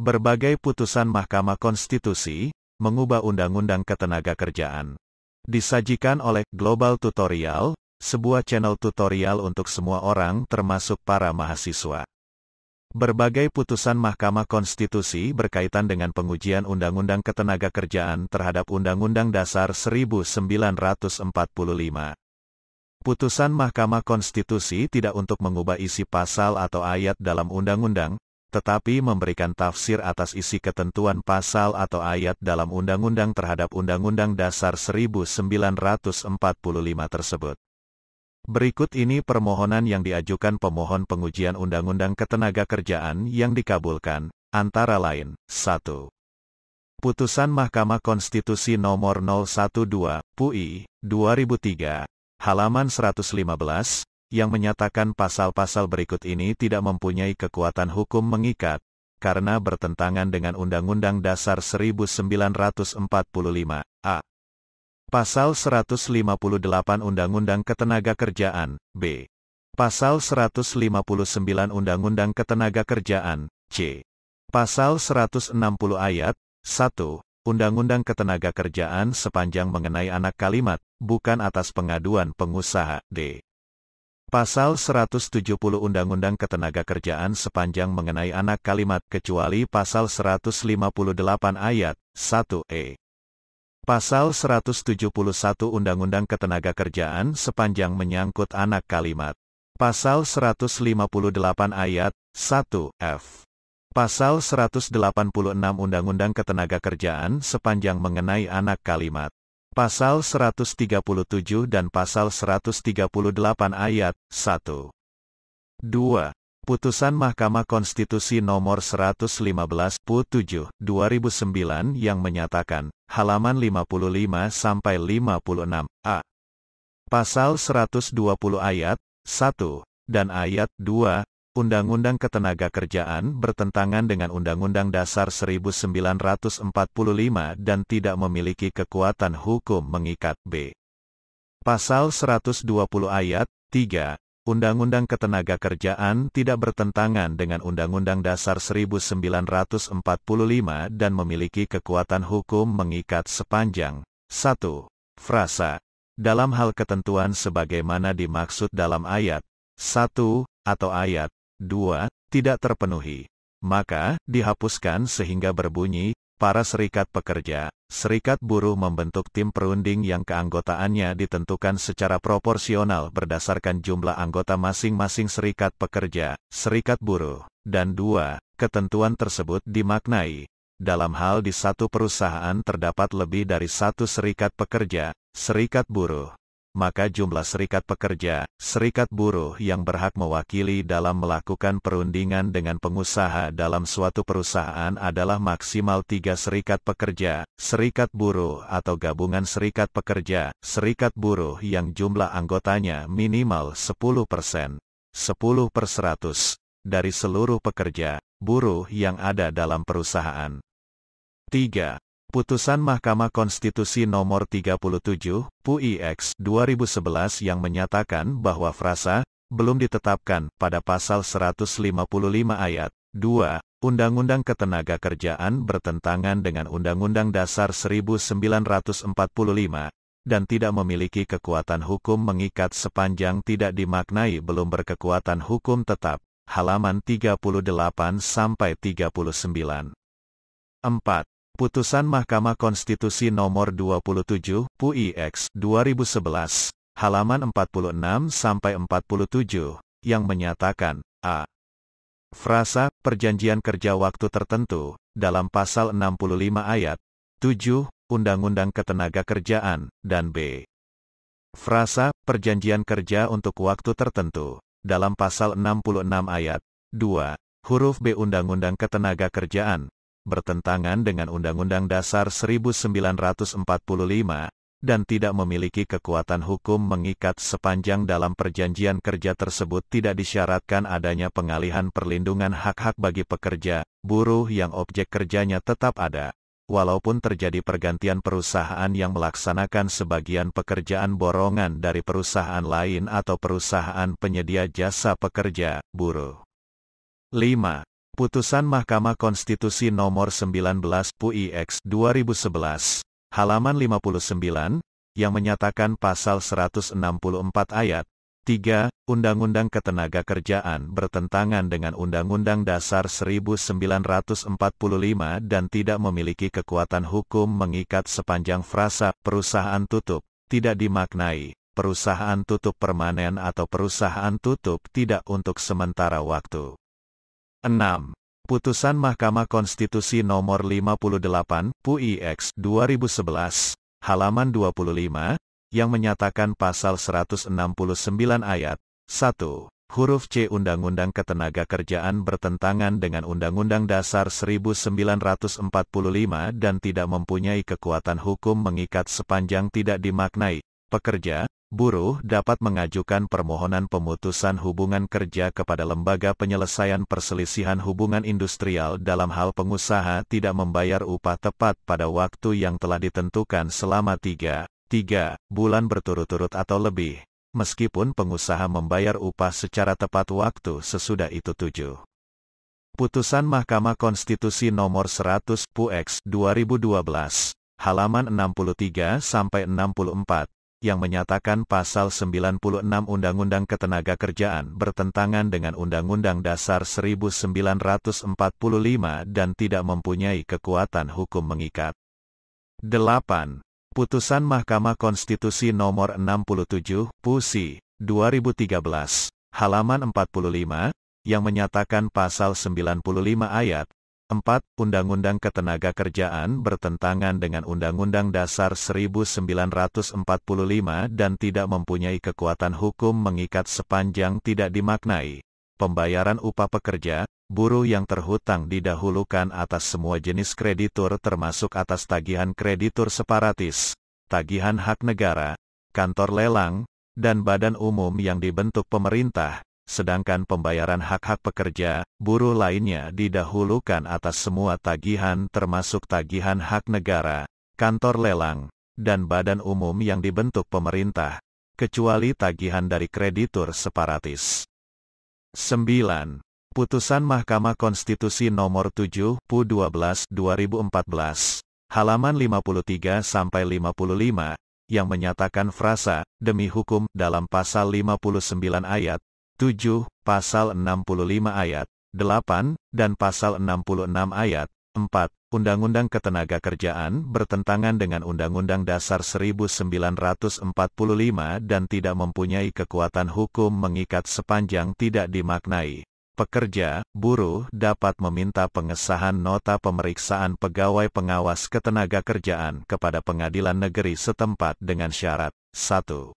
Berbagai putusan Mahkamah Konstitusi mengubah Undang-Undang Ketenagakerjaan. Disajikan oleh Global Tutorial, sebuah channel tutorial untuk semua orang termasuk para mahasiswa. Berbagai putusan Mahkamah Konstitusi berkaitan dengan pengujian Undang-Undang Ketenagakerjaan terhadap Undang-Undang Dasar 1945. Putusan Mahkamah Konstitusi tidak untuk mengubah isi pasal atau ayat dalam undang-undang, tetapi memberikan tafsir atas isi ketentuan pasal atau ayat dalam undang-undang terhadap Undang-Undang Dasar 1945 tersebut. Berikut ini permohonan yang diajukan pemohon pengujian Undang-Undang Ketenagakerjaan yang dikabulkan, antara lain, 1. Putusan Mahkamah Konstitusi Nomor 012, PUI, 2003, halaman 115, yang menyatakan pasal-pasal berikut ini tidak mempunyai kekuatan hukum mengikat, karena bertentangan dengan Undang-Undang Dasar 1945, a. Pasal 158 Undang-Undang Ketenagakerjaan, b. Pasal 159 Undang-Undang Ketenagakerjaan, c. Pasal 160 ayat 1, Undang-Undang Ketenagakerjaan sepanjang mengenai anak kalimat, bukan atas pengaduan pengusaha, d. Pasal 170 Undang-Undang Ketenagakerjaan sepanjang mengenai anak kalimat kecuali Pasal 158 ayat 1e. Pasal 171 Undang-Undang Ketenagakerjaan sepanjang menyangkut anak kalimat. Pasal 158 ayat 1f. Pasal 186 Undang-Undang Ketenagakerjaan sepanjang mengenai anak kalimat. Pasal 137 dan Pasal 138 ayat 1. 2. Putusan Mahkamah Konstitusi Nomor 115 PU 7, 2009 yang menyatakan, halaman 55-56, a. Pasal 120 ayat 1 dan ayat 2, Undang-Undang Ketenagakerjaan bertentangan dengan Undang-Undang Dasar 1945 dan tidak memiliki kekuatan hukum mengikat, b. Pasal 120 ayat 3, Undang-Undang Ketenagakerjaan tidak bertentangan dengan Undang-Undang Dasar 1945 dan memiliki kekuatan hukum mengikat sepanjang 1. Frasa. Dalam hal ketentuan sebagaimana dimaksud dalam ayat 1 atau ayat 2, tidak terpenuhi, maka dihapuskan sehingga berbunyi, para serikat pekerja, serikat buruh membentuk tim perunding yang keanggotaannya ditentukan secara proporsional berdasarkan jumlah anggota masing-masing serikat pekerja, serikat buruh, dan 2, ketentuan tersebut dimaknai, dalam hal di satu perusahaan terdapat lebih dari satu serikat pekerja, serikat buruh, maka jumlah serikat pekerja, serikat buruh yang berhak mewakili dalam melakukan perundingan dengan pengusaha dalam suatu perusahaan adalah maksimal 3 serikat pekerja, serikat buruh atau gabungan serikat pekerja, serikat buruh yang jumlah anggotanya minimal 10%, 10/100, dari seluruh pekerja, buruh yang ada dalam perusahaan. 3. Putusan Mahkamah Konstitusi Nomor 37, PUI X 2011 yang menyatakan bahwa frasa, belum ditetapkan pada Pasal 155 ayat 2, Undang-Undang Ketenagakerjaan bertentangan dengan Undang-Undang Dasar 1945, dan tidak memiliki kekuatan hukum mengikat sepanjang tidak dimaknai belum berkekuatan hukum tetap, halaman 38-39. 4. Putusan Mahkamah Konstitusi Nomor 27, PUI X 2011, halaman 46-47, yang menyatakan, a. Frasa, perjanjian kerja waktu tertentu, dalam Pasal 65 ayat 7, Undang-Undang Ketenagakerjaan, dan b. Frasa, perjanjian kerja untuk waktu tertentu, dalam Pasal 66 ayat 2, huruf b Undang-Undang Ketenagakerjaan, bertentangan dengan Undang-Undang Dasar 1945, dan tidak memiliki kekuatan hukum mengikat sepanjang dalam perjanjian kerja tersebut tidak disyaratkan adanya pengalihan perlindungan hak-hak bagi pekerja, buruh yang objek kerjanya tetap ada. walaupun terjadi pergantian perusahaan yang melaksanakan sebagian pekerjaan borongan dari perusahaan lain atau perusahaan penyedia jasa pekerja, buruh. 5. Putusan Mahkamah Konstitusi Nomor 19 PUI/X 2011, halaman 59, yang menyatakan pasal 164 ayat 3, Undang-Undang Ketenagakerjaan bertentangan dengan Undang-Undang Dasar 1945 dan tidak memiliki kekuatan hukum mengikat sepanjang frasa perusahaan tutup, tidak dimaknai perusahaan tutup permanen atau perusahaan tutup tidak untuk sementara waktu. 6. Putusan Mahkamah Konstitusi Nomor 58 PUI/X 2011, halaman 25, yang menyatakan pasal 169 ayat 1, huruf C Undang-Undang Ketenagakerjaan bertentangan dengan Undang-Undang Dasar 1945 dan tidak mempunyai kekuatan hukum mengikat sepanjang tidak dimaknai. Pekerja, buruh dapat mengajukan permohonan pemutusan hubungan kerja kepada Lembaga Penyelesaian Perselisihan Hubungan Industrial dalam hal pengusaha tidak membayar upah tepat pada waktu yang telah ditentukan selama 3 bulan berturut-turut atau lebih, meskipun pengusaha membayar upah secara tepat waktu sesudah itu. 7. Putusan Mahkamah Konstitusi Nomor 100 PUI/X 2012, halaman 63-64, yang menyatakan pasal 96 Undang-Undang Ketenagakerjaan bertentangan dengan Undang-Undang Dasar 1945 dan tidak mempunyai kekuatan hukum mengikat. 8. Putusan Mahkamah Konstitusi Nomor 67 PUSI 2013, halaman 45, yang menyatakan pasal 95 ayat 4, Undang-Undang Ketenagakerjaan bertentangan dengan Undang-Undang Dasar 1945 dan tidak mempunyai kekuatan hukum mengikat sepanjang tidak dimaknai pembayaran upah pekerja, buruh yang terhutang didahulukan atas semua jenis kreditur termasuk atas tagihan kreditur separatis, tagihan hak negara, kantor lelang, dan badan umum yang dibentuk pemerintah. Sedangkan pembayaran hak-hak pekerja, buruh lainnya didahulukan atas semua tagihan termasuk tagihan hak negara, kantor lelang, dan badan umum yang dibentuk pemerintah, kecuali tagihan dari kreditur separatis. 9. Putusan Mahkamah Konstitusi Nomor 7 PU12 2014, halaman 53-55, yang menyatakan frasa, demi hukum, dalam pasal 59 ayat 7, pasal 65 ayat 8, dan pasal 66 ayat 4, Undang-Undang Ketenagakerjaan bertentangan dengan Undang-Undang Dasar 1945 dan tidak mempunyai kekuatan hukum mengikat sepanjang tidak dimaknai. Pekerja, buruh dapat meminta pengesahan nota pemeriksaan pegawai pengawas ketenagakerjaan kepada pengadilan negeri setempat dengan syarat 1.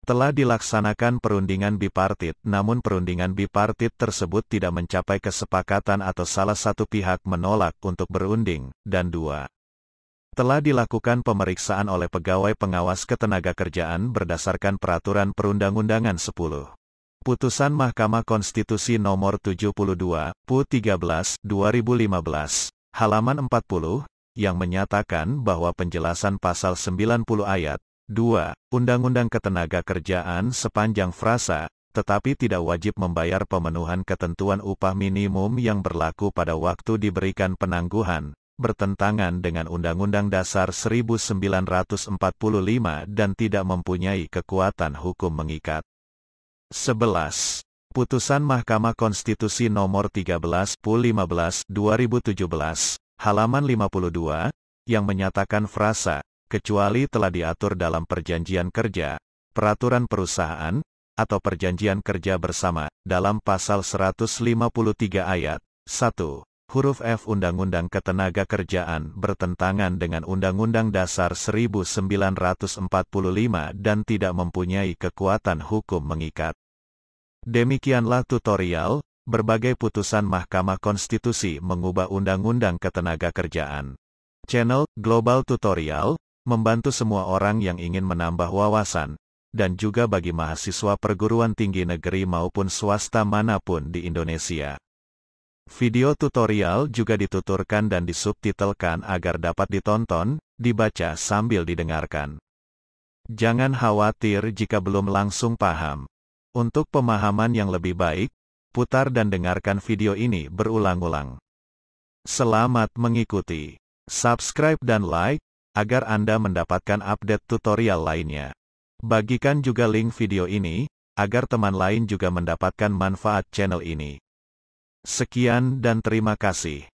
Telah dilaksanakan perundingan bipartit, namun perundingan bipartit tersebut tidak mencapai kesepakatan atau salah satu pihak menolak untuk berunding, dan 2. Telah dilakukan pemeriksaan oleh pegawai pengawas ketenagakerjaan berdasarkan Peraturan Perundang-undangan 10. Putusan Mahkamah Konstitusi Nomor 72, PU13, 2015, halaman 40, yang menyatakan bahwa penjelasan pasal 90 ayat 2, Undang-Undang Ketenagakerjaan sepanjang frasa, tetapi tidak wajib membayar pemenuhan ketentuan upah minimum yang berlaku pada waktu diberikan penangguhan, bertentangan dengan Undang-Undang Dasar 1945 dan tidak mempunyai kekuatan hukum mengikat. 11. Putusan Mahkamah Konstitusi Nomor 13 PU15 2017, halaman 52, yang menyatakan frasa, kecuali telah diatur dalam perjanjian kerja, peraturan perusahaan, atau perjanjian kerja bersama, dalam pasal 153 ayat 1, huruf F Undang-Undang Ketenagakerjaan bertentangan dengan Undang-Undang Dasar 1945 dan tidak mempunyai kekuatan hukum mengikat. Demikianlah tutorial, berbagai putusan Mahkamah Konstitusi mengubah Undang-Undang Ketenagakerjaan. Channel Global Tutorial membantu semua orang yang ingin menambah wawasan, dan juga bagi mahasiswa perguruan tinggi negeri maupun swasta manapun di Indonesia. Video tutorial juga dituturkan dan disubtitelkan agar dapat ditonton, dibaca sambil didengarkan. Jangan khawatir jika belum langsung paham. Untuk pemahaman yang lebih baik, putar dan dengarkan video ini berulang-ulang. Selamat mengikuti. Subscribe dan like, agar Anda mendapatkan update tutorial lainnya. Bagikan juga link video ini, agar teman lain juga mendapatkan manfaat channel ini. Sekian dan terima kasih.